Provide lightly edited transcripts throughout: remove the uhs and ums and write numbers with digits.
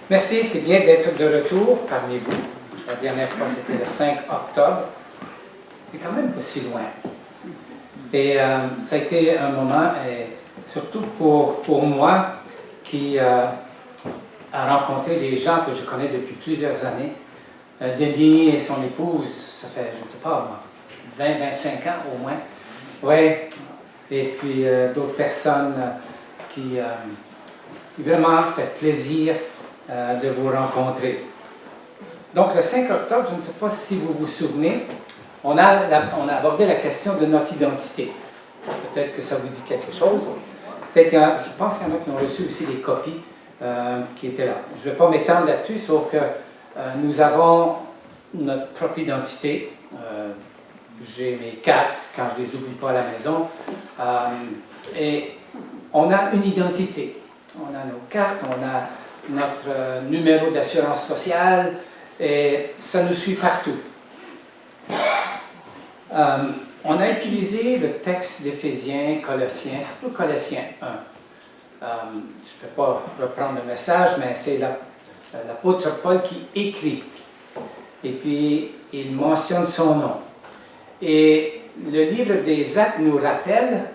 Merci, c'est bien d'être de retour parmi vous. La dernière fois, c'était le 5 octobre. C'est quand même pas si loin. Et ça a été un moment, surtout pour moi, qui a rencontré des gens que je connais depuis plusieurs années. Denis et son épouse, ça fait, je ne sais pas, 20-25 ans au moins. Oui, et puis d'autres personnes qui vraiment fait plaisir de vous rencontrer. Donc le 5 octobre, je ne sais pas si vous vous souvenez, on a abordé la question de notre identité. Peut-être que ça vous dit quelque chose. Peut-être je pense qu'il y en a qui ont reçu aussi des copies qui étaient là. Je ne vais pas m'étendre là-dessus, sauf que nous avons notre propre identité. J'ai mes cartes quand je ne les oublie pas à la maison. Et on a une identité. On a nos cartes, on a notre numéro d'assurance sociale et ça nous suit partout. On a utilisé le texte d'Éphésiens, Colossiens, surtout Colossiens 1. Je ne vais pas reprendre le message, mais c'est l'apôtre Paul qui écrit. Et puis, il mentionne son nom. Et le livre des Actes nous rappelle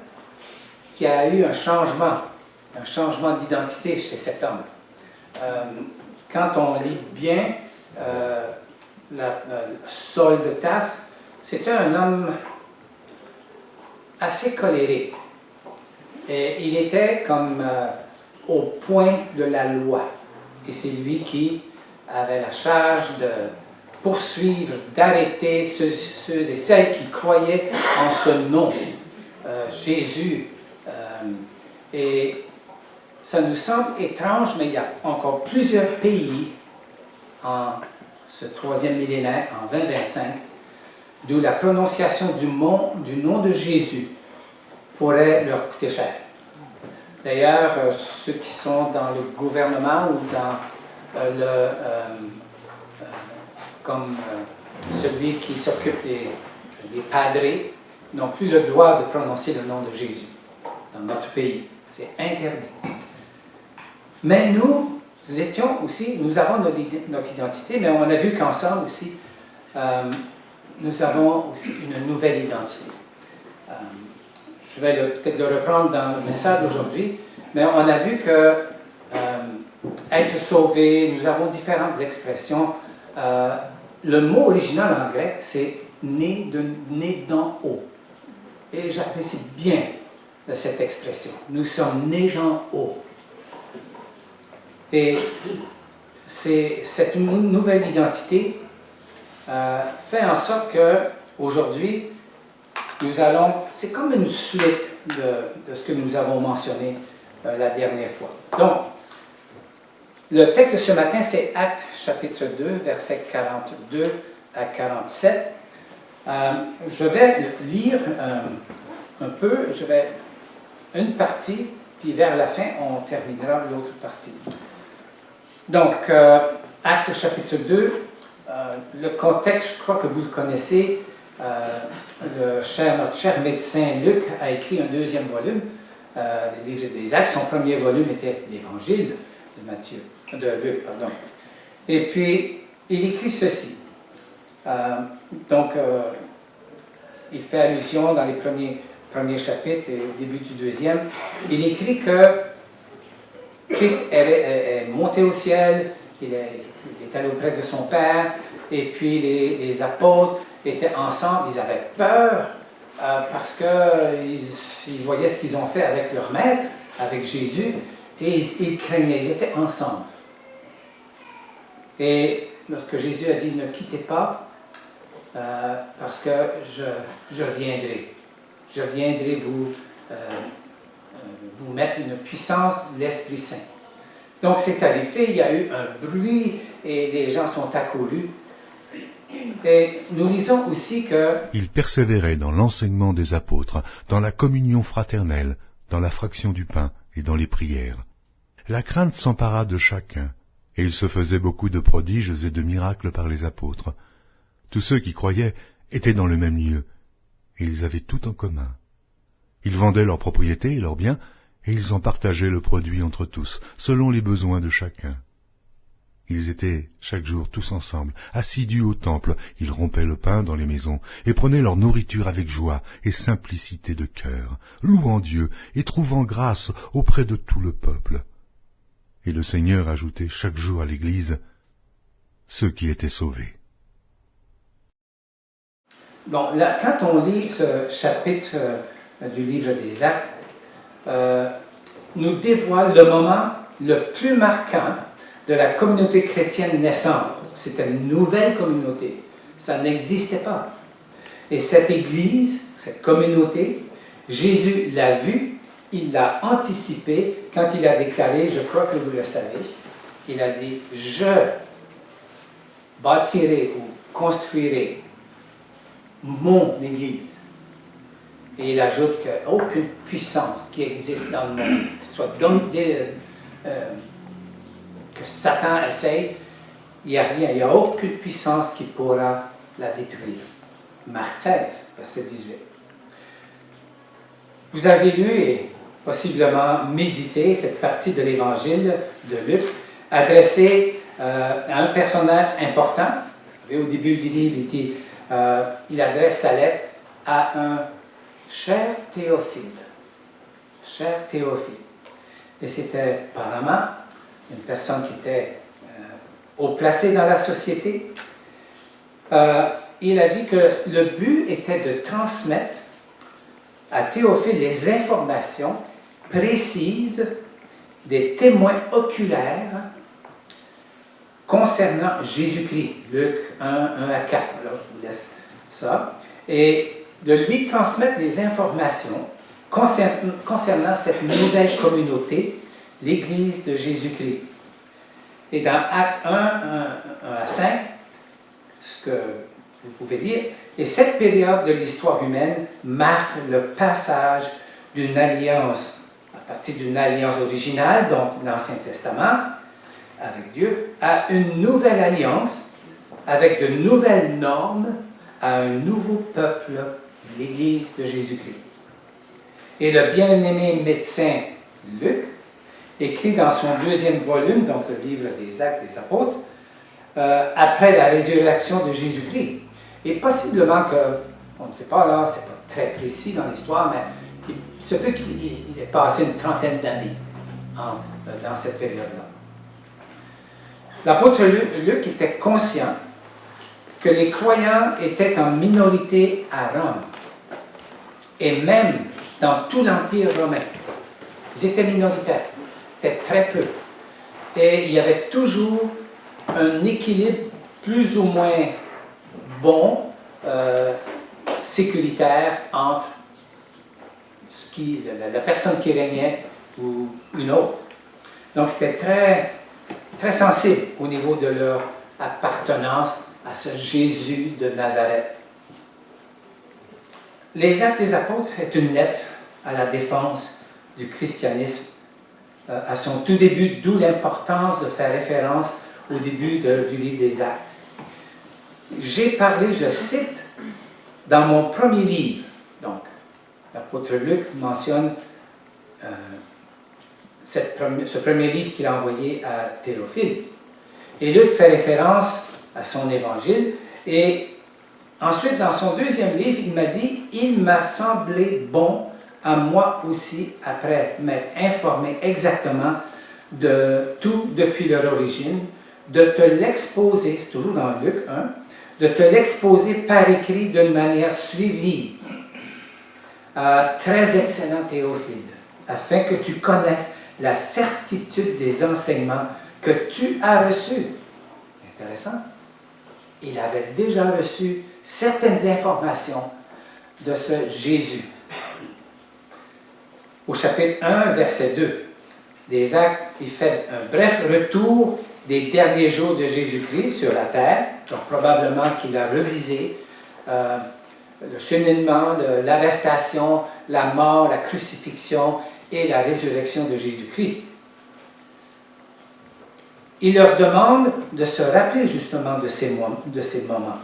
qu'il y a eu un changement d'identité chez cet homme. Quand on lit bien Saul de Tarse, c'était un homme assez colérique. Et il était comme au point de la loi. Et c'est lui qui avait la charge de poursuivre, d'arrêter ceux et celles qui croyaient en ce nom, Jésus. Et ça nous semble étrange, mais il y a encore plusieurs pays en ce troisième millénaire, en 2025, d'où la prononciation du nom de Jésus pourrait leur coûter cher. D'ailleurs, ceux qui sont dans le gouvernement ou dans comme celui qui s'occupe des padres, n'ont plus le droit de prononcer le nom de Jésus dans notre pays. C'est interdit. Mais nous avons notre identité, mais on a vu qu'ensemble aussi, nous avons aussi une nouvelle identité. Je vais peut-être le reprendre dans le message d'aujourd'hui, mais on a vu que être sauvé, nous avons différentes expressions. Le mot original en grec, c'est né d'en haut. Et j'apprécie bien cette expression. Nous sommes nés d'en haut. Et cette nouvelle identité fait en sorte qu'aujourd'hui, c'est comme une suite de ce que nous avons mentionné la dernière fois. Donc, le texte de ce matin, c'est Actes chapitre 2, versets 42 à 47. Je vais lire un peu, une partie, puis vers la fin, on terminera l'autre partie. Donc, Actes chapitre 2, le contexte, je crois que vous le connaissez. Notre cher médecin Luc a écrit un deuxième volume, les livres des Actes. Son premier volume était l'Évangile de Luc. Et puis, il écrit ceci. Il fait allusion dans les premiers chapitres et au début du deuxième. Il écrit que Christ est monté au ciel, il est allé auprès de son Père, et puis les apôtres étaient ensemble, ils avaient peur parce qu'ils voyaient ce qu'ils ont fait avec leur maître, avec Jésus, et ils craignaient, ils étaient ensemble. Et lorsque Jésus a dit « Ne quittez pas, parce que je viendrai. Je viendrai vous mettre une puissance de l'Esprit Saint. » Donc c'est arrivé, il y a eu un bruit et les gens sont accourus. Et nous lisons aussi que il persévérait dans l'enseignement des apôtres, dans la communion fraternelle, dans la fraction du pain et dans les prières. La crainte s'empara de chacun, et il se faisait beaucoup de prodiges et de miracles par les apôtres. Tous ceux qui croyaient étaient dans le même lieu, et ils avaient tout en commun. Ils vendaient leurs propriétés et leurs biens, et ils en partageaient le produit entre tous, selon les besoins de chacun. Ils étaient chaque jour tous ensemble, assidus au temple, ils rompaient le pain dans les maisons, et prenaient leur nourriture avec joie et simplicité de cœur, louant Dieu et trouvant grâce auprès de tout le peuple. Et le Seigneur ajoutait chaque jour à l'Église ceux qui étaient sauvés. Bon, là, quand on lit ce chapitre du livre des Actes, nous dévoile le moment le plus marquant de la communauté chrétienne naissante, parce que c'était une nouvelle communauté, ça n'existait pas. Et cette Église, cette communauté, Jésus l'a vue, il l'a anticipé quand il a déclaré, je crois que vous le savez, il a dit « Je bâtirai ou construirai mon Église ». Et il ajoute qu'aucune puissance qui existe dans le monde, soit que Satan essaye, il n'y a rien, il n'y a aucune puissance qui pourra la détruire. Marc 16, verset 18. Vous avez lu et possiblement médité cette partie de l'évangile de Luc, adressée à un personnage important. Au début du livre, il dit, il adresse sa lettre à un cher Théophile. Cher Théophile. Et c'était apparemment une personne qui était haut placée dans la société. Il a dit que le but était de transmettre à Théophile les informations précises des témoins oculaires concernant Jésus-Christ. Luc 1, 1 à 4. Alors, je vous laisse ça. Et de lui transmettre les informations concernant cette nouvelle communauté, l'Église de Jésus-Christ. Et dans Actes 1, 1 à 5, ce que vous pouvez lire, et cette période de l'histoire humaine marque le passage d'une alliance, à partir d'une alliance originale, donc l'Ancien Testament, avec Dieu, à une nouvelle alliance, avec de nouvelles normes, à un nouveau peuple, l'Église de Jésus-Christ. Et le bien-aimé médecin Luc écrit dans son deuxième volume, donc le livre des Actes des Apôtres, après la résurrection de Jésus-Christ. Et possiblement que, on ne sait pas là, c'est pas très précis dans l'histoire, mais il se peut qu'il ait passé une trentaine d'années dans cette période-là. L'apôtre Luc était conscient que les croyants étaient en minorité à Rome, et même dans tout l'Empire romain. Ils étaient minoritaires, étaient très peu. Et il y avait toujours un équilibre plus ou moins bon, sécuritaire, entre la personne qui régnait ou une autre. Donc c'était très, très sensible au niveau de leur appartenance à ce Jésus de Nazareth. Les Actes des Apôtres est une lettre à la défense du christianisme à son tout début, d'où l'importance de faire référence au début du livre des Actes. J'ai parlé, je cite, dans mon premier livre, donc l'apôtre Luc mentionne ce premier livre qu'il a envoyé à Théophile. Et Luc fait référence à son évangile, et ensuite, dans son deuxième livre, il m'a dit « Il m'a semblé bon à moi aussi, après m'être informé exactement de tout depuis leur origine, de te l'exposer, c'est toujours dans Luc 1, de te l'exposer par écrit d'une manière suivie. Très excellent Théophile, afin que tu connaisses la certitude des enseignements que tu as reçus. » Intéressant. Il avait déjà reçu certaines informations de ce Jésus. Au chapitre 1, verset 2 des Actes, il fait un bref retour des derniers jours de Jésus-Christ sur la terre, donc probablement qu'il a revisé le cheminement, l'arrestation, la mort, la crucifixion et la résurrection de Jésus-Christ. Il leur demande de se rappeler justement de ces moments.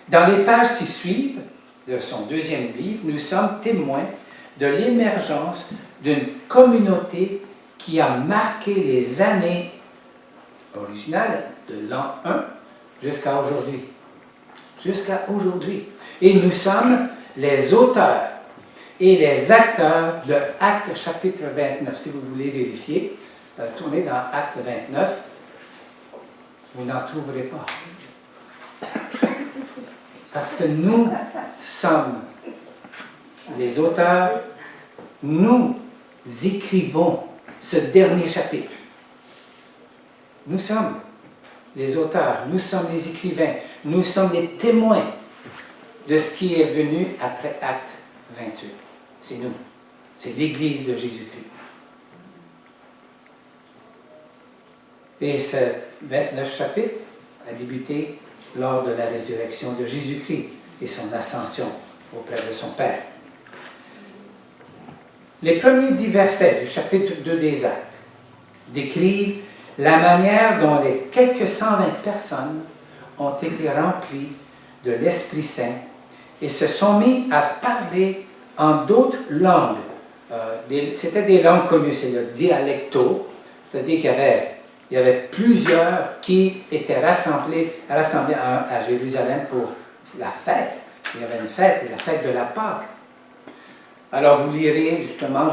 Dans les pages qui suivent de son deuxième livre, nous sommes témoins de l'émergence d'une communauté qui a marqué les années originales de l'an 1 jusqu'à aujourd'hui. Jusqu'à aujourd'hui. Et nous sommes les auteurs et les acteurs de Actes chapitre 29. Si vous voulez vérifier, tournez dans Actes 29. Vous n'en trouverez pas. Parce que nous sommes les auteurs, nous écrivons ce dernier chapitre. Nous sommes les auteurs, nous sommes les écrivains, nous sommes les témoins de ce qui est venu après Acte 28. C'est nous, c'est l'Église de Jésus-Christ. Et ce 29 chapitre a débuté lors de la résurrection de Jésus-Christ et son ascension auprès de son Père. Les premiers 10 versets du chapitre 2 des Actes décrivent la manière dont les quelques 120 personnes ont été remplies de l'Esprit Saint et se sont mis à parler en d'autres langues. C'était des langues connues, c'est le dialecto, c'est-à-dire qu'il y avait plusieurs qui étaient rassemblés à Jérusalem pour la fête. Il y avait une fête, la fête de la Pâque. Alors vous lirez justement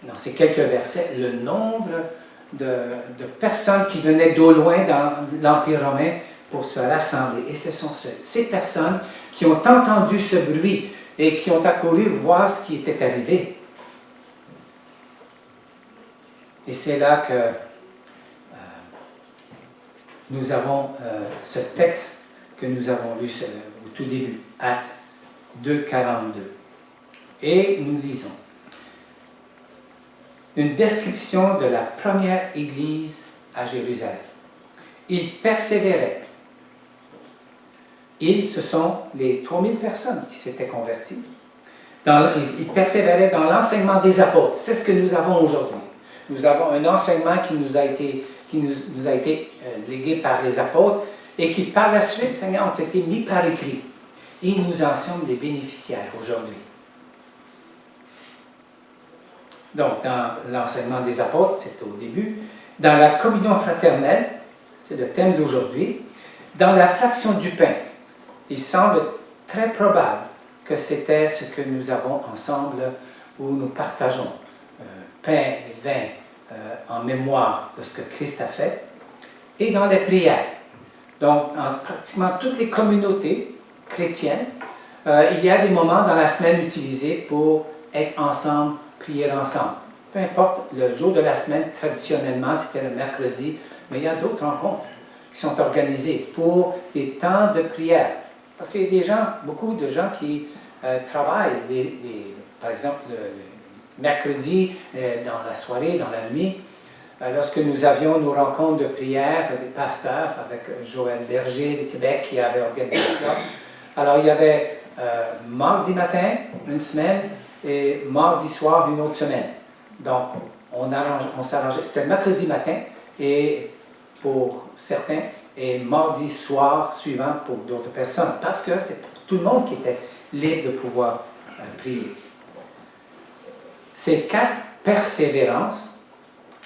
dans ces quelques versets le nombre de personnes qui venaient d'au loin dans l'Empire romain pour se rassembler. Et ce sont ces personnes qui ont entendu ce bruit et qui ont accouru voir ce qui était arrivé. Et c'est là que nous avons ce texte que nous avons lu au tout début, Actes 2, 42. Et nous lisons une description de la première église à Jérusalem. Ils persévéraient. Ce sont les 3000 personnes qui s'étaient converties. Ils persévéraient dans l'enseignement des apôtres. C'est ce que nous avons aujourd'hui. Nous avons un enseignement qui nous a été légué par les apôtres et qui par la suite, Seigneur, ont été mis par écrit. Et nous en sommes les bénéficiaires aujourd'hui. Donc, dans l'enseignement des apôtres, c'est au début. Dans la communion fraternelle, c'est le thème d'aujourd'hui. Dans la fraction du pain, il semble très probable que c'était ce que nous avons ensemble où nous partageons pain et vin en mémoire de ce que Christ a fait. Et dans les prières. Donc, dans pratiquement toutes les communautés chrétiennes, il y a des moments dans la semaine utilisés pour être ensemble, prier ensemble. Peu importe, le jour de la semaine, traditionnellement, c'était le mercredi, mais il y a d'autres rencontres qui sont organisées pour des temps de prière. Parce qu'il y a des gens, beaucoup de gens qui travaillent, par exemple, le mercredi, dans la soirée, dans la nuit, lorsque nous avions nos rencontres de prière des pasteurs avec Joël Berger de Québec qui avait organisé cela. Alors, il y avait mardi matin, une semaine, et mardi soir, une autre semaine. Donc, on s'arrangeait. C'était mercredi matin, et pour certains, et mardi soir suivant pour d'autres personnes, parce que c'est pour tout le monde qui était libre de pouvoir prier. Ces 4 persévérances,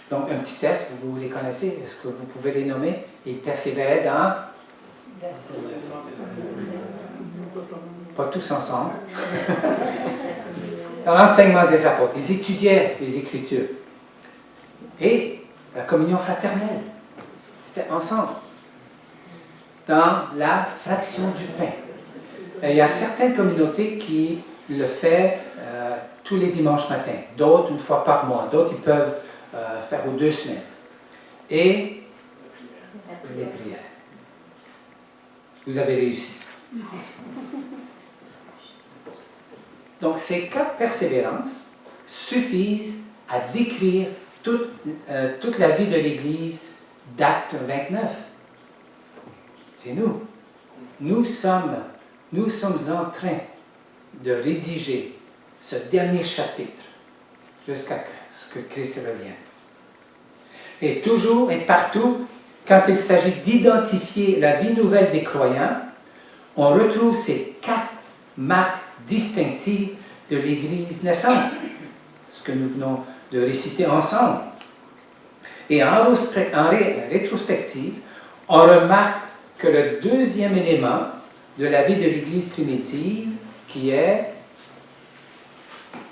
donc un petit test, vous les connaissez, est-ce que vous pouvez les nommer? Ils persévéraient dans... Pas tous ensemble. Dans l'enseignement des apôtres, ils étudiaient les Écritures. Et la communion fraternelle, c'était ensemble. Dans la fraction du pain. Et il y a certaines communautés qui le font tous les dimanches matins, d'autres une fois par mois, d'autres ils peuvent faire aux 2 semaines. Et les prières. Vous avez réussi. Donc, ces 4 persévérances suffisent à décrire toute la vie de l'Église d'Acte 29. C'est nous. Nous sommes en train de rédiger ce dernier chapitre jusqu'à ce que Christ revienne. Et toujours et partout, quand il s'agit d'identifier la vie nouvelle des croyants, on retrouve ces 4 marques distinctives de l'Église naissante. que nous venons de réciter ensemble. Et en rétrospective, on remarque que le deuxième élément de la vie de l'Église primitive, qui est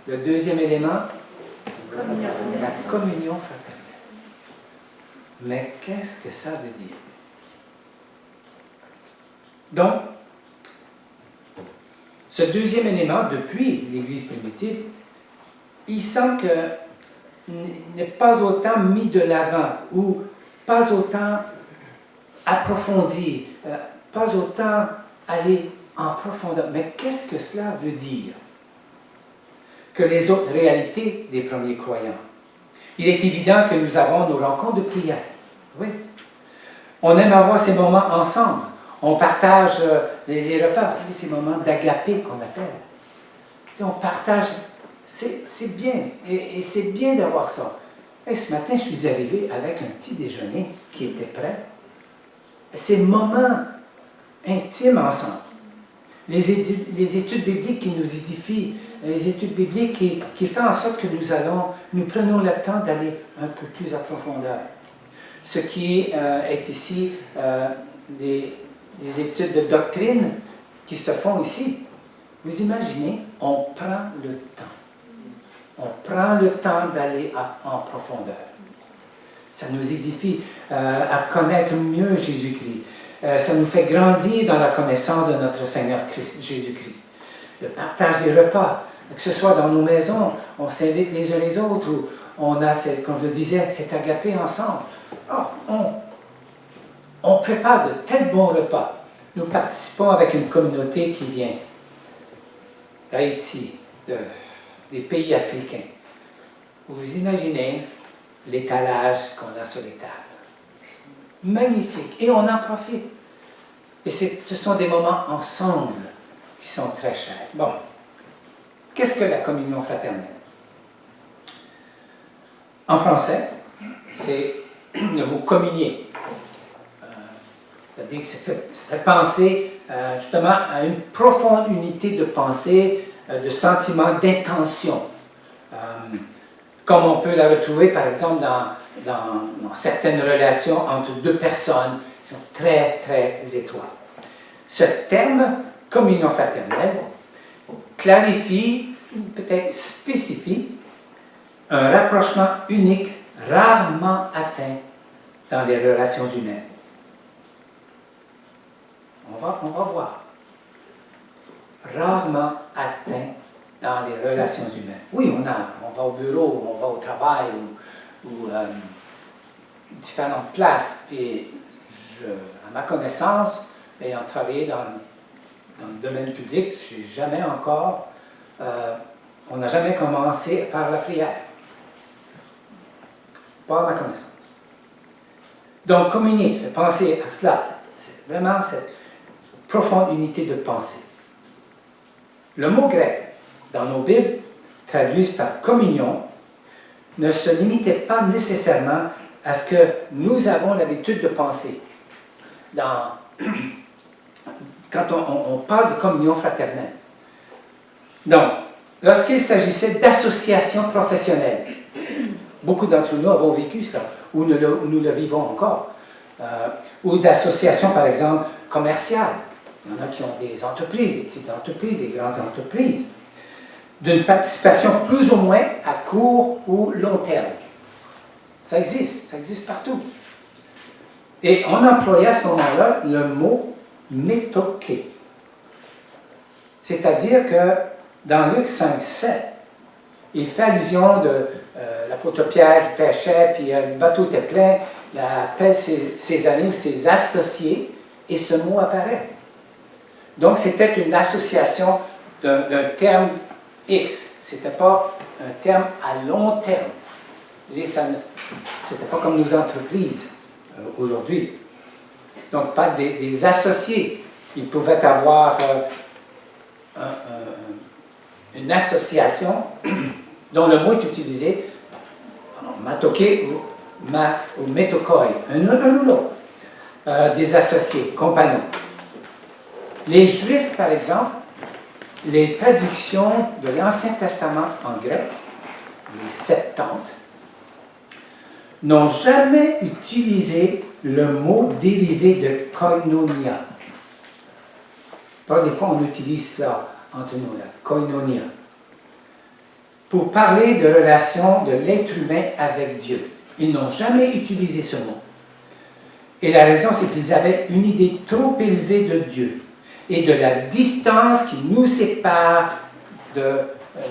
le deuxième élément, la communion fraternelle. Mais qu'est-ce que ça veut dire? Donc, ce deuxième élément, depuis l'Église primitive, il semble que n'est pas autant mis de l'avant ou pas autant approfondi, pas autant aller en profondeur. Mais qu'est-ce que cela veut dire? Que les autres réalités des premiers croyants. Il est évident que nous avons nos rencontres de prière. Oui. On aime avoir ces moments ensemble. On partage les repas, vous savez, ces moments d'agapé qu'on appelle. Tu sais, on partage, c'est bien, et c'est bien d'avoir ça. Et ce matin, je suis arrivé avec un petit déjeuner qui était prêt. Ces moments intimes ensemble. Les études bibliques qui nous édifient, les études bibliques qui font en sorte que nous prenons le temps d'aller un peu plus à profondeur. Ce qui est ici, les études de doctrine qui se font ici. Vous imaginez, on prend le temps. On prend le temps d'aller en profondeur. Ça nous édifie à connaître mieux Jésus-Christ. Ça nous fait grandir dans la connaissance de notre Seigneur Jésus-Christ. Le partage des repas, que ce soit dans nos maisons, on s'invite les uns les autres, ou on a, comme je le disais, cet agapé ensemble. Oh, on prépare de tels bons repas. Nous participons avec une communauté qui vient d'Haïti, des pays africains. Vous imaginez l'étalage qu'on a sur les tables. Magnifique. Et on en profite. Et ce sont des moments ensemble qui sont très chers. Bon. Qu'est-ce que la communion fraternelle? En français, c'est le mot communier. C'est-à-dire que ça fait penser justement à une profonde unité de pensée, de sentiment, d'intention. Comme on peut la retrouver, par exemple, dans certaines relations entre deux personnes qui sont très, très étroites. Ce terme, communion fraternelle, clarifie, peut-être spécifie, un rapprochement unique, rarement atteint dans les relations humaines. On va voir. Rarement atteint dans les relations humaines. Oui, on va au bureau, on va au travail ou différentes places. Puis, à ma connaissance, ayant travaillé dans le domaine public, on n'a jamais commencé par la prière. Pas à ma connaissance. Donc, communier, fait penser à cela. C'est vraiment cette profonde unité de pensée. Le mot grec dans nos Bibles, traduit par communion, ne se limitait pas nécessairement à ce que nous avons l'habitude de penser. Quand on parle de communion fraternelle. Donc, lorsqu'il s'agissait d'associations professionnelles, beaucoup d'entre nous avons vécu cela, ou nous le vivons encore, ou d'associations, par exemple, commerciales. Il y en a qui ont des entreprises, des petites entreprises, des grandes entreprises, d'une participation plus ou moins à court ou long terme. Ça existe partout. Et on employait à ce moment-là le mot métoké. C'est-à-dire que dans Luc 5,7, il fait allusion de l'apôtre Pierre qui pêchait, puis le bateau était plein, il appelle ses amis ou ses associés, et ce mot apparaît. Donc, c'était une association d'un terme X. Ce n'était pas un terme à long terme. Ce n'était pas comme nos entreprises aujourd'hui. Donc, pas des associés. Ils pouvaient avoir une association dont le mot est utilisé, matoké ou métokoi, un ou l'autre, des associés, compagnons. Les Juifs, par exemple, les traductions de l'Ancien Testament en grec les Septante, n'ont jamais utilisé le mot dérivé de koinonia. Pas des fois on utilise cela entre nous, la koinonia, pour parler de relation de l'être humain avec Dieu. Ils n'ont jamais utilisé ce mot. Et la raison, c'est qu'ils avaient une idée trop élevée de Dieu et de la distance qui nous sépare de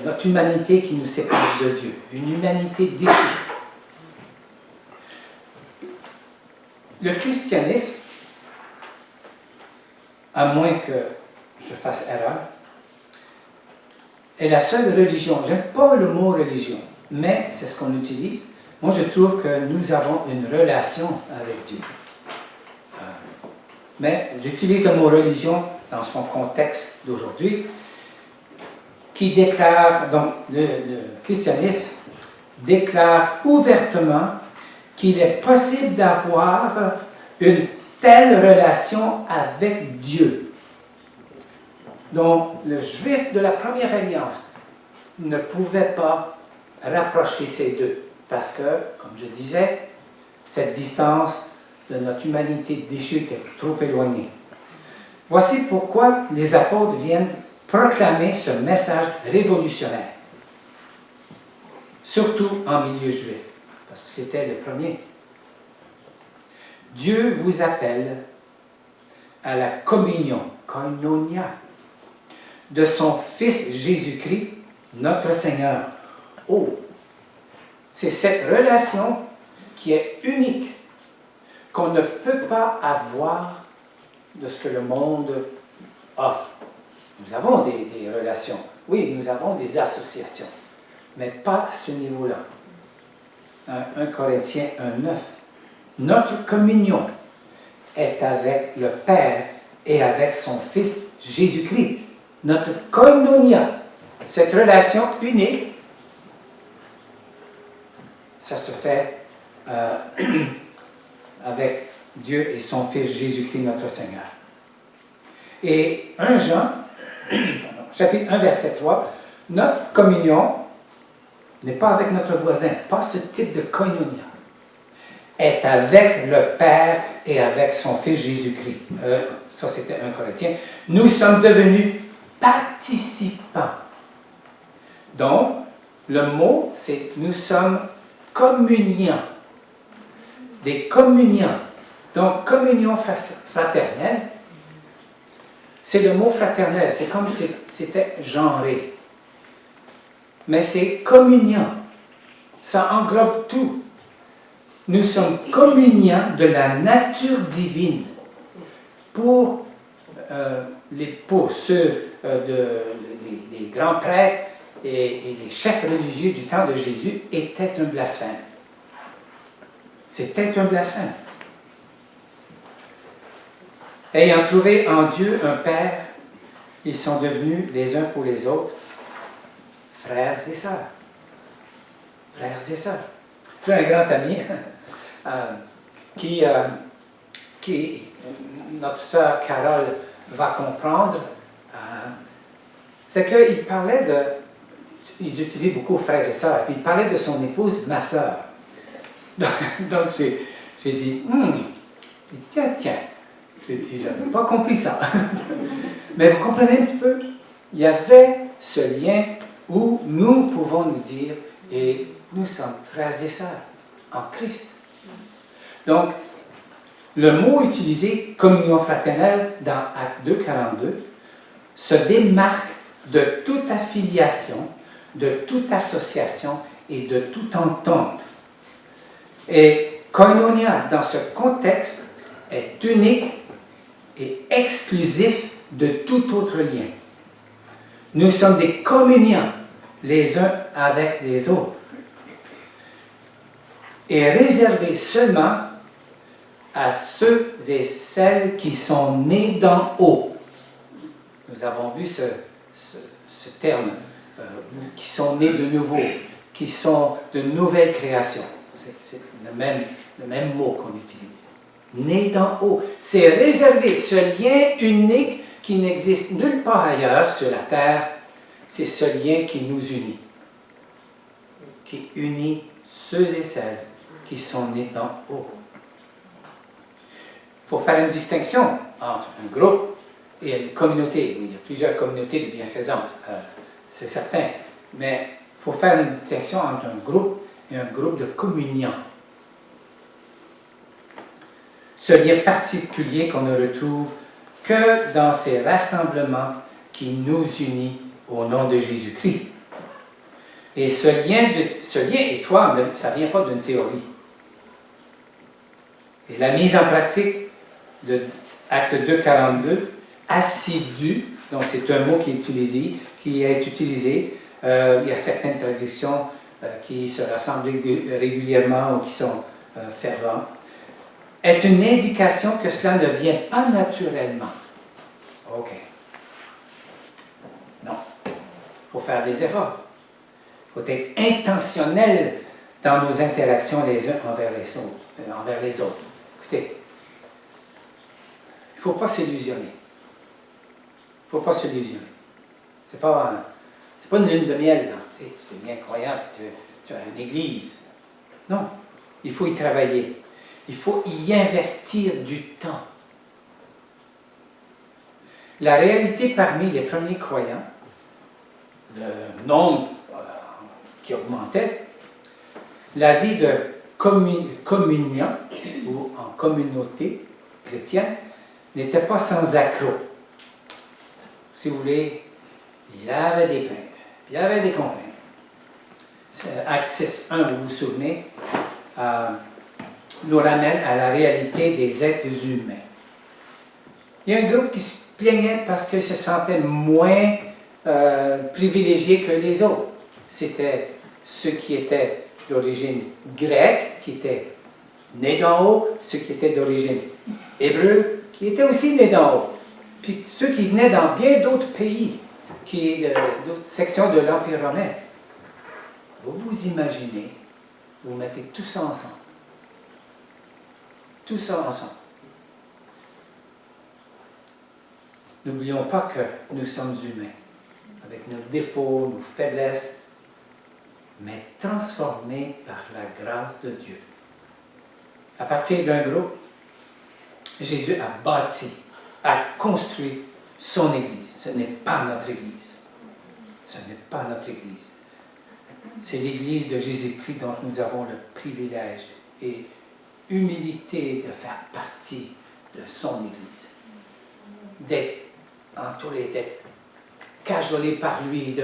notre humanité, qui nous sépare de Dieu. Une humanité déchue. Le christianisme, à moins que je fasse erreur, est la seule religion. J'aime pas le mot religion, mais c'est ce qu'on utilise. Moi, je trouve que nous avons une relation avec Dieu. Mais j'utilise le mot religion dans son contexte d'aujourd'hui, qui déclare, donc le christianisme déclare ouvertement qu'il est possible d'avoir une telle relation avec Dieu. Donc, le juif de la première alliance ne pouvait pas rapprocher ces deux, parce que, comme je disais, cette distance de notre humanité déchue était trop éloignée. Voici pourquoi les apôtres viennent proclamer ce message révolutionnaire, surtout en milieu juif, parce que c'était le premier. Dieu vous appelle à la communion, koinonia, de son Fils Jésus-Christ, notre Seigneur. Oh, c'est cette relation qui est unique, qu'on ne peut pas avoir de ce que le monde offre. Nous avons des relations, oui, nous avons des associations, mais pas à ce niveau-là. 1 Corinthiens 1,9. Notre communion est avec le Père et avec son Fils Jésus-Christ. Notre koinonia, cette relation unique, ça se fait avec Dieu et son Fils Jésus-Christ, notre Seigneur. Et 1 Jean, chapitre 1, verset 3, notre communion n'est pas avec notre voisin, pas ce type de koinonia, est avec le Père et avec son Fils Jésus-Christ. Ça, c'était 1 Corinthiens. Nous sommes devenus participants. Donc, le mot, c'est nous sommes communiants. Des communiants. Donc, communion fraternelle, c'est le mot fraternel. C'est comme si c'était genré. Mais c'est communion. Ça englobe tout. Nous sommes communiants de la nature divine. Pour ceux les grands prêtres et les chefs religieux du temps de Jésus, était un blasphème. C'était un blasphème. Ayant trouvé en Dieu un Père, ils sont devenus les uns pour les autres frères et sœurs. Frères et sœurs. J'ai un grand ami qui notre sœur Carole va comprendre. C'est qu'il parlait ils utilisent beaucoup frères et sœurs, puis il parlait de son épouse, ma sœur. Donc j'ai dit, tiens, j'ai dit, j'avais pas compris ça. Mais vous comprenez un petit peu? Il y avait ce lien où nous pouvons nous dire, et nous sommes frères et sœurs en Christ. Donc, le mot utilisé, communion fraternelle, dans Acte 2, 42, se démarque de toute affiliation, de toute association et de toute entente. Et koinonia, dans ce contexte, est unique et exclusif de tout autre lien. Nous sommes des communiants les uns avec les autres et réservés seulement à ceux et celles qui sont nés d'en haut. Nous avons vu ce terme, qui sont nés de nouveau, qui sont de nouvelles créations. C'est le même mot qu'on utilise. Nés d'en haut. C'est réservé, ce lien unique qui n'existe nulle part ailleurs sur la terre, c'est ce lien qui nous unit. qui unit ceux et celles qui sont nés d'en haut. Il faut faire une distinction entre un groupe et une communauté. Oui, il y a plusieurs communautés de bienfaisance, c'est certain, mais il faut faire une distinction entre un groupe et un groupe de communion. Ce lien particulier qu'on ne retrouve que dans ces rassemblements qui nous unissent au nom de Jésus-Christ. Et ce lien étroit, ça ne vient pas d'une théorie. Et la mise en pratique de Acte 2, 42, assidu, donc c'est un mot qui est utilisé. Il y a certaines traductions qui se rassemblent régulièrement ou qui sont ferventes, est une indication que cela ne vient pas naturellement. OK. Non. Il faut faire des efforts. Il faut être intentionnel dans nos interactions les uns envers les autres. Écoutez, il ne faut pas s'illusionner. Il ne faut pas s'illusionner. Ce n'est pas une lune de miel, là. Tu deviens croyant et tu as une église. Non, il faut y travailler. Il faut y investir du temps. La réalité parmi les premiers croyants, le nombre qui augmentait, la vie de communion ou en communauté chrétienne n'était pas sans accroc. Si vous voulez, il y avait des plaintes, il y avait des complaintes. Acte 6.1, vous vous souvenez, nous ramène à la réalité des êtres humains. Il y a un groupe qui se plaignait parce qu'il se sentait moins privilégiés que les autres. C'était ceux qui étaient d'origine grecque, qui étaient nés d'en haut, ceux qui étaient d'origine hébreu, qui étaient aussi nés d'en haut. Puis ceux qui venaient dans bien d'autres pays, d'autres sections de l'Empire romain. Vous vous imaginez, vous mettez tout ça ensemble. Tout ça ensemble. N'oublions pas que nous sommes humains, avec nos défauts, nos faiblesses, mais transformés par la grâce de Dieu. À partir d'un groupe, Jésus a bâti, a construit son Église. Ce n'est pas notre Église. Ce n'est pas notre Église. C'est l'Église de Jésus-Christ dont nous avons le privilège et humilité de faire partie de son Église. D'être entouré, d'être cajolé par lui,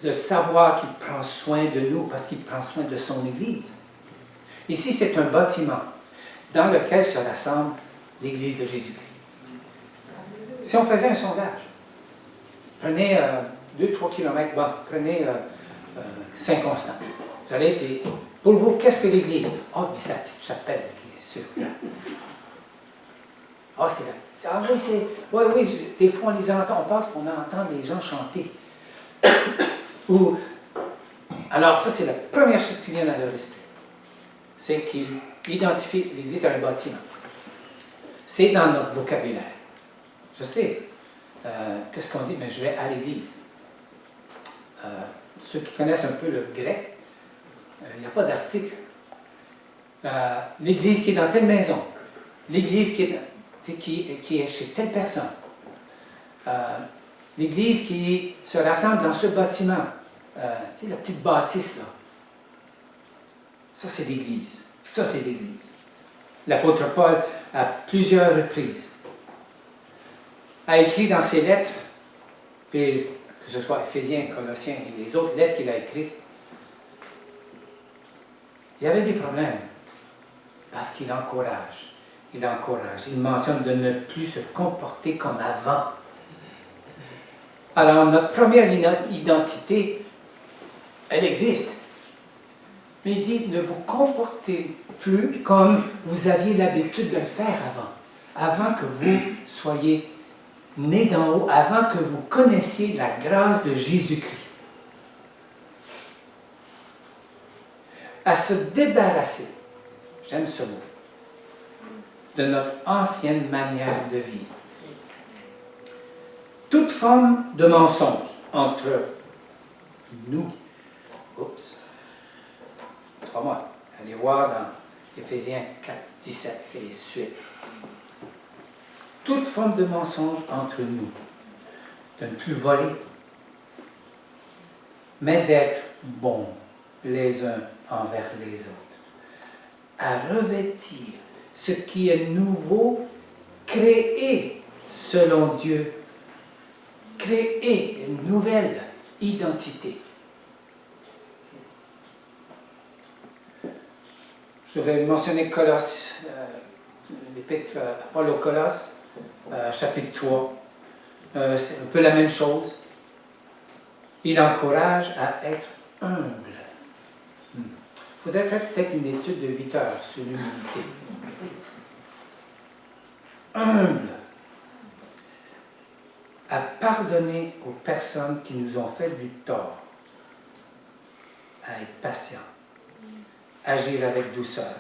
de savoir qu'il prend soin de nous parce qu'il prend soin de son Église. Ici, c'est un bâtiment dans lequel se rassemble l'Église de Jésus-Christ. Si on faisait un sondage, prenez 2-3 km, prenez Saint-Constant. Vous allez dire, pour vous, qu'est-ce que l'Église? Oh, mais c'est la petite chapelle qui est sûre. Ah, c'est la... Ah oui, c'est... Oui, des fois on les entend, on pense qu'on entend des gens chanter. Ou... Alors ça, c'est la première chose qui vient à leur esprit. C'est qu'ils identifient l'Église à un bâtiment. C'est dans notre vocabulaire. Je sais, qu'est-ce qu'on dit? Mais je vais à l'Église. Ceux qui connaissent un peu le grec, il n'y a pas d'article. L'Église qui est dans telle maison. L'Église qui est chez telle personne. L'Église qui se rassemble dans ce bâtiment. La petite bâtisse, là. Ça, c'est l'Église. Ça, c'est l'Église. L'apôtre Paul, à plusieurs reprises, a écrit dans ses lettres, et que ce soit Éphésiens, Colossiens et les autres lettres qu'il a écrites, il y avait des problèmes, parce qu'il encourage. Il mentionne de ne plus se comporter comme avant. Alors, notre première identité, elle existe. Mais il dit, ne vous comportez plus comme vous aviez l'habitude de le faire avant que vous soyez nés d'en haut, avant que vous connaissiez la grâce de Jésus-Christ. À se débarrasser, j'aime ce mot, de notre ancienne manière de vivre. Toute forme de mensonge entre nous c'est pas moi. Allez voir dans Éphésiens 4, 17 et suite. Toute forme de mensonge entre nous, de ne plus voler, mais d'être bons les uns envers les autres, à revêtir ce qui est nouveau, créé selon Dieu, créer une nouvelle identité. Je vais mentionner Colosse, l'épître Paul aux Colosses, chapitre 3. C'est un peu la même chose. Il encourage à être humble. Il faudrait faire peut-être une étude de 8 heures sur l'humilité. Humble. À pardonner aux personnes qui nous ont fait du tort. À être patient. Agir avec douceur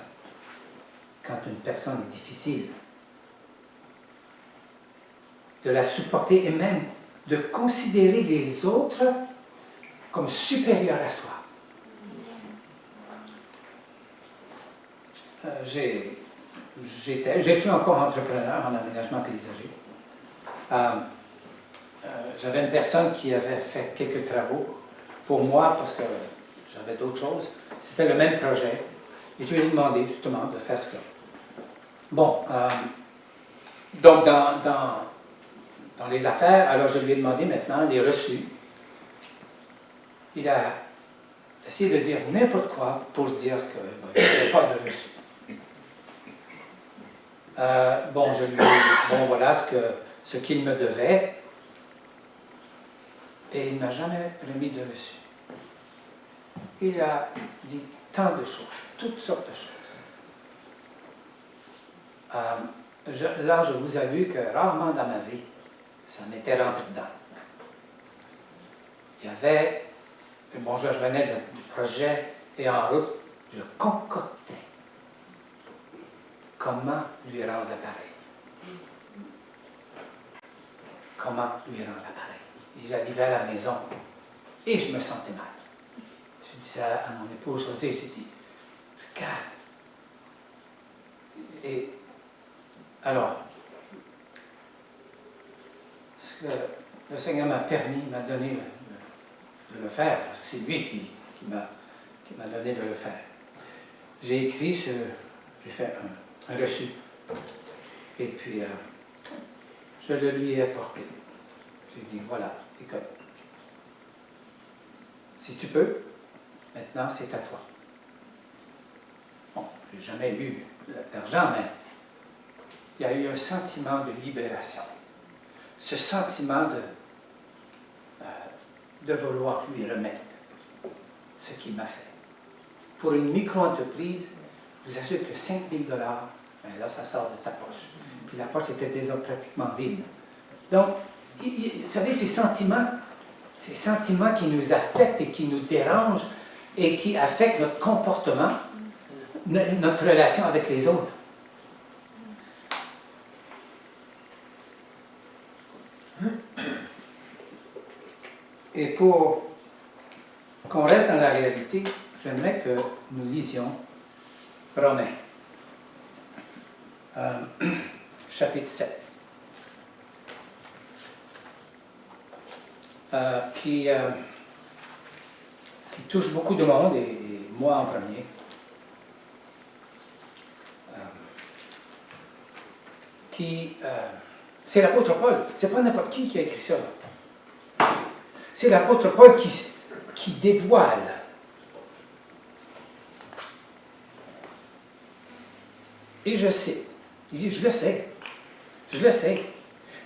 quand une personne est difficile. De la supporter et même de considérer les autres comme supérieurs à soi. Je suis encore entrepreneur en aménagement paysager. J'avais une personne qui avait fait quelques travaux pour moi parce que j'avais d'autres choses. C'était le même projet. Et je lui ai demandé justement de faire cela. Bon, donc dans les affaires, alors je lui ai demandé maintenant les reçus. Il a essayé de dire n'importe quoi pour dire qu'il n'y avait pas de reçus. Bon, je lui ai dit, bon, voilà ce qu'il me devait. Et il ne m'a jamais remis de reçu. Il a dit tant de choses, toutes sortes de choses. Là, je vous avoue que rarement dans ma vie, ça m'était rentré dedans. Il y avait, bon, je revenais du projet et en route, je concoctais comment lui rendre l'appareil. Comment lui rendre l'appareil. Et j'arrivais à la maison et je me sentais mal. Je disais à mon épouse Josée, j'ai dit, regarde. Et alors, ce que le Seigneur m'a permis, m'a donné de le faire, parce que c'est lui qui m'a donné de le faire. J'ai écrit j'ai fait un reçu. Et puis, je le lui ai apporté. J'ai dit, voilà, écoute, si tu peux, maintenant c'est à toi. Bon, je n'ai jamais eu d'argent, mais il y a eu un sentiment de libération. Ce sentiment de vouloir lui remettre ce qu'il m'a fait. Pour une micro-entreprise, je vous assure que 5 000 $, ben là, ça sort de ta poche. Puis la poche était déjà pratiquement vide. Donc, vous savez, ces sentiments qui nous affectent et qui nous dérangent et qui affectent notre comportement, notre relation avec les autres. Et pour qu'on reste dans la réalité, j'aimerais que nous lisions Romains, chapitre 7. Qui touche beaucoup de monde, et moi en premier. C'est l'apôtre Paul, c'est pas n'importe qui a écrit ça. C'est l'apôtre Paul qui dévoile et je sais, il dit je le sais,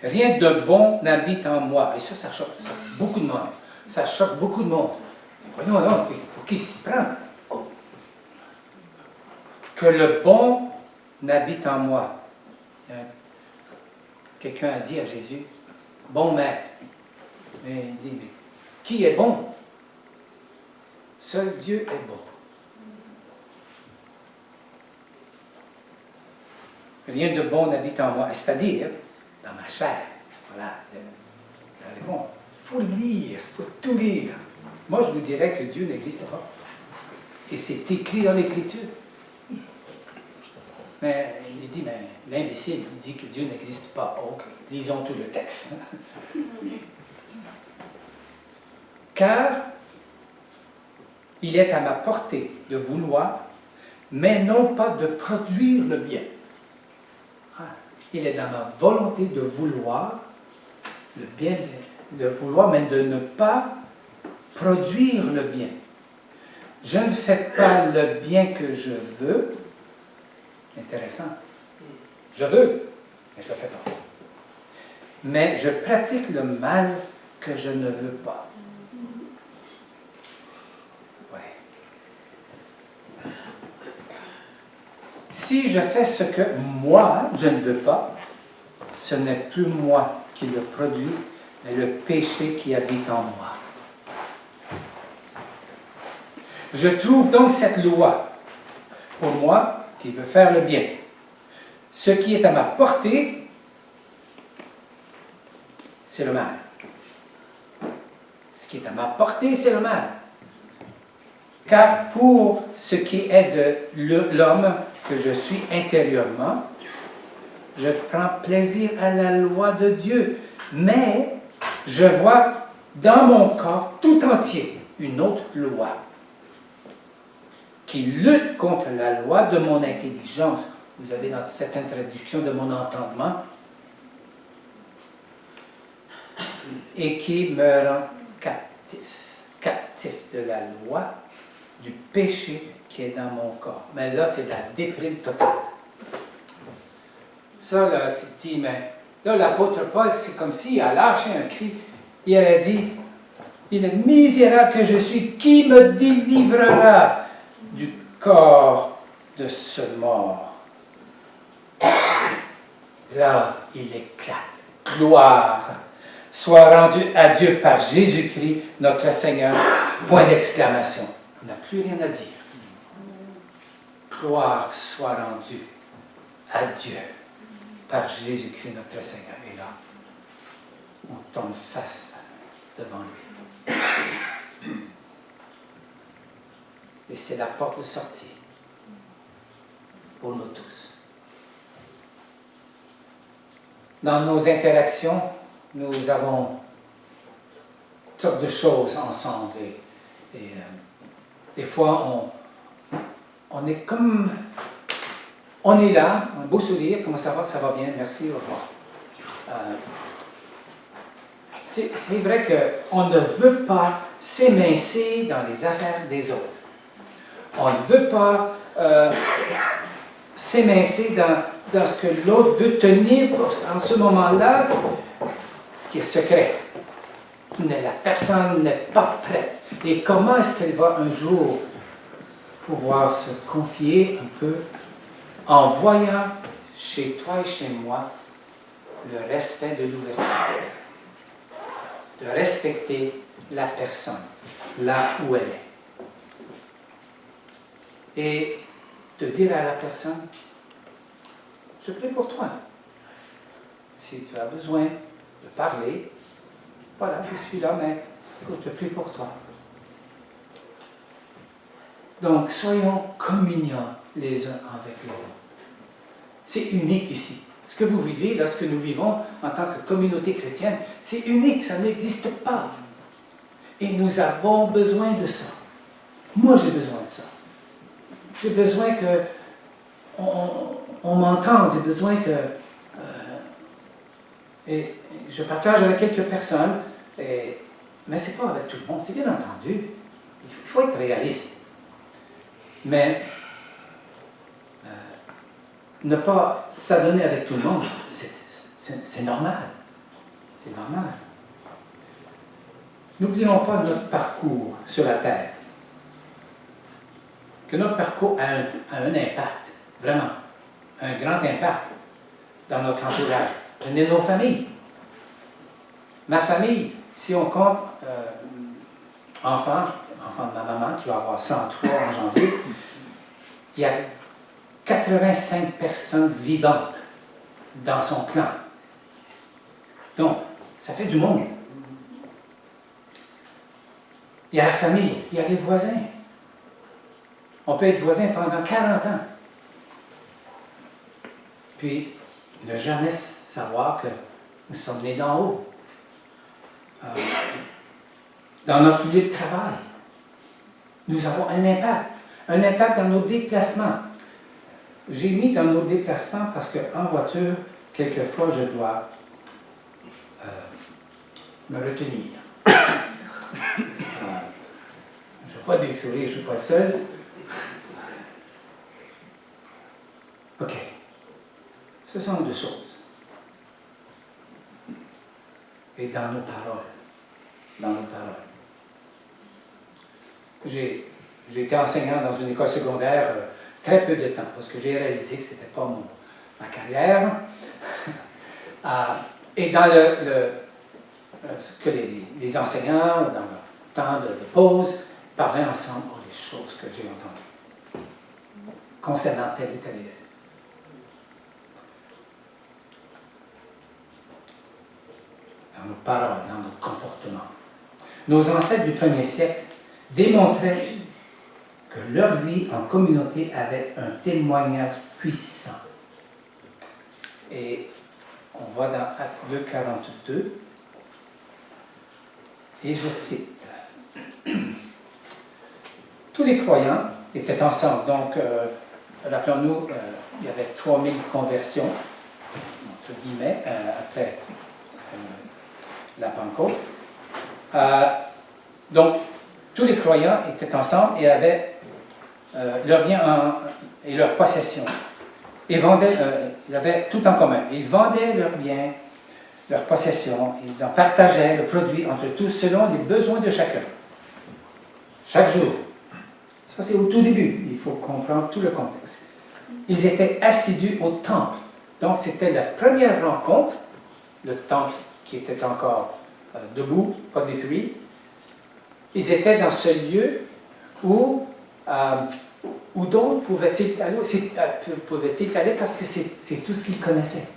rien de bon n'habite en moi. Et ça choque beaucoup de monde. Ça choque beaucoup de monde. Voyons donc, pour qui s'y prend? Que le bon n'habite en moi. Quelqu'un a dit à Jésus, bon maître. Mais il dit, mais qui est bon? Seul Dieu est bon. Rien de bon n'habite en moi, c'est-à-dire dans ma chair. Voilà. Bon, il faut lire, il faut tout lire. Moi, je vous dirais que Dieu n'existe pas. Et c'est écrit dans l'Écriture. Mais il dit, mais l'imbécile, il dit que Dieu n'existe pas. Ok, lisons tout le texte. Car il est à ma portée de vouloir, mais non pas de produire le bien. Il est dans ma volonté de vouloir le bien, de vouloir, mais de ne pas produire le bien. Je ne fais pas le bien que je veux. Intéressant. Je veux, mais je ne le fais pas. Mais je pratique le mal que je ne veux pas. Ouais. Si je fais ce que moi, je ne veux pas, ce n'est plus moi qui le produis, mais le péché qui habite en moi. Je trouve donc cette loi pour moi qui veut faire le bien. Ce qui est à ma portée, c'est le mal. Ce qui est à ma portée, c'est le mal. Car pour ce qui est de l'homme que je suis intérieurement, je prends plaisir à la loi de Dieu, mais je vois dans mon corps tout entier une autre loi qui lutte contre la loi de mon intelligence. Vous avez dans certaines traductions de mon entendement, et qui me rend captif de la loi du péché qui est dans mon corps. Mais là, c'est la déprime totale. Ça, là, tu te dis, mais là, l'apôtre Paul, c'est comme s'il a lâché un cri. Il a dit, il est misérable que je suis, qui me délivrera du corps de ce mort? Là, il éclate. Gloire soit rendue à Dieu par Jésus-Christ, notre Seigneur. Point d'exclamation. On n'a plus rien à dire. Gloire soit rendue à Dieu par Jésus-Christ, notre Seigneur. Et là, on tombe face devant lui. Et c'est la porte de sortie pour nous tous. Dans nos interactions, nous avons toutes sortes de choses ensemble. Et des fois, on est comme... On est là, un beau sourire, comment ça va? Ça va bien, merci, au revoir. C'est vrai qu'on ne veut pas s'émincer dans les affaires des autres. On ne veut pas s'émincer dans ce que l'autre veut tenir en ce moment-là, ce qui est secret. Mais la personne n'est pas prête. Et comment est-ce qu'elle va un jour pouvoir se confier un peu en voyant chez toi et chez moi le respect de l'ouverture, de respecter la personne là où elle est. Et de dire à la personne, je prie pour toi. Si tu as besoin de parler, voilà, je suis là, mais écoute, je prie pour toi. Donc, soyons communiants les uns avec les autres. C'est unique ici. Ce que vous vivez, là, ce que nous vivons en tant que communauté chrétienne, c'est unique, ça n'existe pas. Et nous avons besoin de ça. Moi, j'ai besoin de ça. J'ai besoin que on m'entende, j'ai besoin que... et je partage avec quelques personnes, mais ce n'est pas avec tout le monde, c'est bien entendu. Il faut être réaliste. Mais ne pas s'adonner avec tout le monde, c'est normal. C'est normal. N'oublions pas notre parcours sur la terre. Que notre parcours a un impact, vraiment, un grand impact dans notre entourage. Prenez nos familles. Ma famille, si on compte enfant de ma maman qui va avoir 103 en janvier, il y a 85 personnes vivantes dans son clan. Donc, ça fait du monde. Il y a la famille, il y a les voisins. On peut être voisin pendant 40 ans. Puis, ne jamais savoir que nous sommes nés d'en haut. Dans notre lieu de travail, nous avons un impact dans nos déplacements. J'ai mis dans nos déplacements parce qu'en voiture, quelquefois, je dois me retenir. Je vois des sourires, je ne suis pas seul. OK. Ce sont deux choses. Et dans nos paroles. J'ai été enseignant dans une école secondaire très peu de temps, parce que j'ai réalisé que ce n'était pas ma carrière. Et dans ce que les enseignants, dans leur temps de pause, parlaient ensemble pour les choses que j'ai entendues concernant tel ou tel élève. Dans nos paroles, dans notre comportement. Nos ancêtres du 1er siècle démontraient que leur vie en communauté avait un témoignage puissant. Et on voit dans Actes 2, 42, et je cite, « Tous les croyants étaient ensemble. » Donc, rappelons-nous, il y avait 3000 conversions, entre guillemets, après la Pentecôte. Donc, tous les croyants étaient ensemble et avaient leurs biens et leurs possessions. Ils avaient tout en commun. Ils vendaient leurs biens, leurs possessions, ils en partageaient le produit entre tous selon les besoins de chacun. Chaque jour. Ça, c'est au tout début. Il faut comprendre tout le contexte. Ils étaient assidus au temple. Donc, c'était la première rencontre, le temple qui était encore debout, pas détruit. Ils étaient dans ce lieu où d'autres pouvaient-ils aller parce que c'est tout ce qu'ils connaissaient.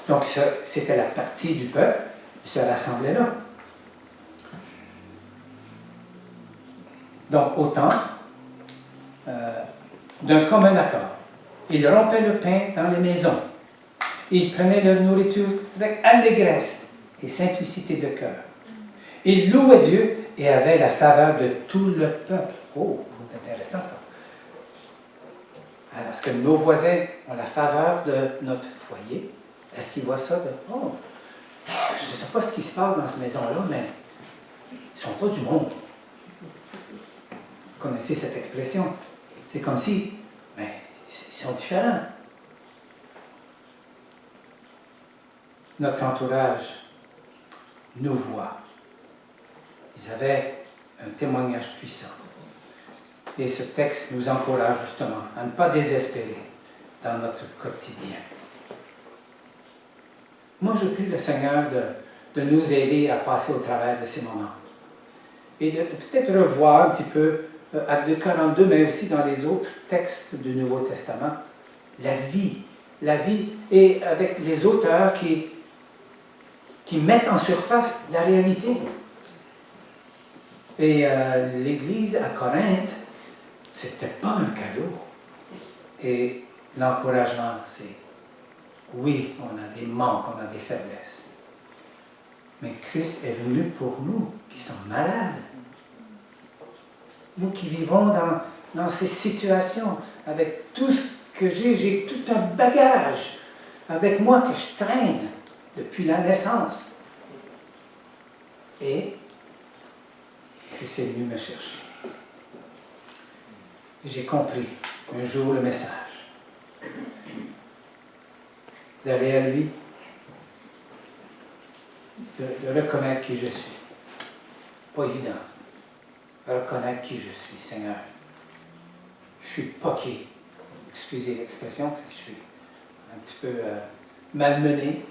Donc, c'était la partie du peuple qui se rassemblait là. Donc, autant d'un commun accord. Ils rompaient le pain dans les maisons. Ils prenaient leur nourriture avec allégresse et simplicité de cœur. Ils louaient Dieu et avaient la faveur de tout le peuple. Oh, c'est intéressant ça. Parce que nos voisins ont la faveur de notre foyer. Est-ce qu'ils voient ça de « Oh, je ne sais pas ce qui se passe dans cette maison-là, mais ils ne sont pas du monde. » Vous connaissez cette expression? C'est comme si, mais ils sont différents. Notre entourage nous voit. Ils avaient un témoignage puissant. Et ce texte nous encourage justement à ne pas désespérer dans notre quotidien. Moi, je prie le Seigneur de nous aider à passer au travers de ces moments. Et de peut-être revoir un petit peu Acte 2, 42, mais aussi dans les autres textes du Nouveau Testament, la vie, et avec les auteurs qui mettent en surface la réalité. Et l'Église à Corinthe, c'était pas un cadeau. Et l'encouragement, c'est oui, on a des manques, on a des faiblesses. Mais Christ est venu pour nous qui sommes malades. Nous qui vivons dans ces situations, avec tout ce que j'ai tout un bagage avec moi que je traîne depuis la naissance. Et Christ est venu me chercher. J'ai compris un jour le message. Derrière lui, de reconnaître qui je suis. Pas évident. Reconnaître qui je suis, Seigneur. Je suis poqué. Excusez l'expression, je suis un petit peu malmené.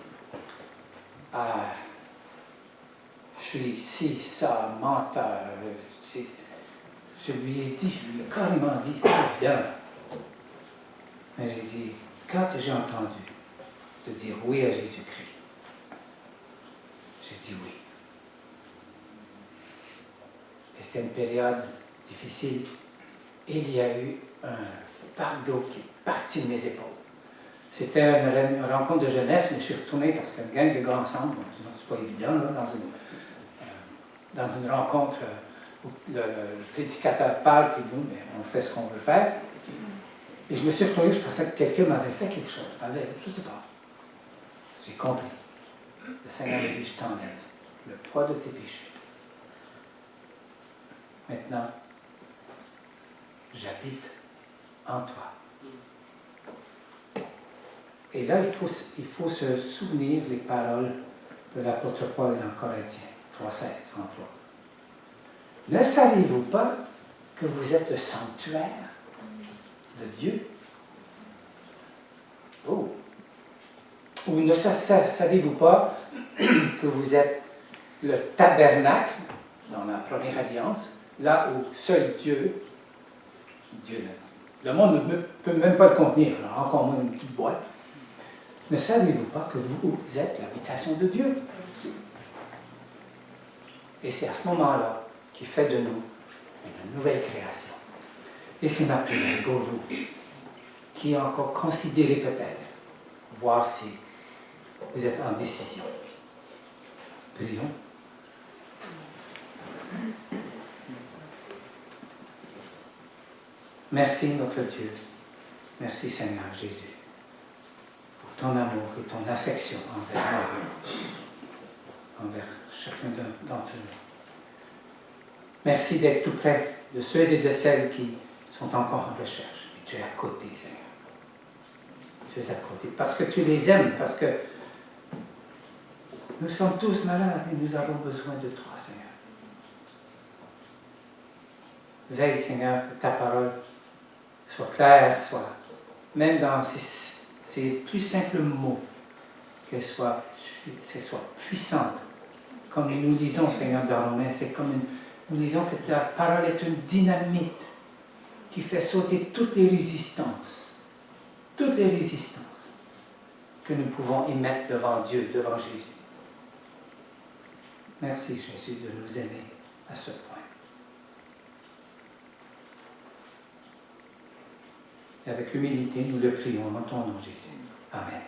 Je suis ci, ça, menteur. Je lui ai carrément dit, pas évident. Mais j'ai dit, quand j'ai entendu de dire oui à Jésus-Christ, j'ai dit oui. Et c'était une période difficile Et il y a eu un fardeau qui est parti de mes épaules. C'était une rencontre de jeunesse, mais je suis retourné parce qu'une gang de gars ensemble, c'est pas évident, là, dans une rencontre où le prédicateur parle, puis nous, on fait ce qu'on veut faire. Et je me suis retourné, je pensais que quelqu'un m'avait fait quelque chose. Je ne sais pas. J'ai compris. Le Seigneur m'a dit, je t'enlève le poids de tes péchés. Maintenant, j'habite en toi. Et là, il faut se souvenir les paroles de l'apôtre Paul dans Corinthiens 3,16, 33. Ne savez-vous pas que vous êtes le sanctuaire de Dieu? Oh! Ou ne savez-vous pas que vous êtes le tabernacle dans la première alliance, là où seul Dieu le monde ne peut même pas le contenir, alors encore moins une petite boîte. Ne savez-vous pas que vous êtes l'habitation de Dieu? Et c'est à ce moment-là qu'il fait de nous une nouvelle création. Et c'est ma prière pour vous, qui encore considérez peut-être, voir si vous êtes en décision. Prions. Merci notre Dieu. Merci Seigneur Jésus pour ton amour et ton affection envers nous, envers chacun d'entre nous. Merci d'être tout près de ceux et de celles qui sont encore en recherche. Et tu es à côté, Seigneur. Tu es à côté parce que tu les aimes, parce que nous sommes tous malades et nous avons besoin de toi, Seigneur. Veille, Seigneur, que ta parole soit claire, soit, même dans ces plus simples mots, qu'elle soit puissante. Comme nous lisons, Seigneur, dans Romains, c'est comme nous disons que ta parole est une dynamite qui fait sauter toutes les résistances que nous pouvons émettre devant Dieu, devant Jésus. Merci, Jésus, de nous aimer à ce point. Et avec humilité, nous le prions en ton nom, Jésus. Amen.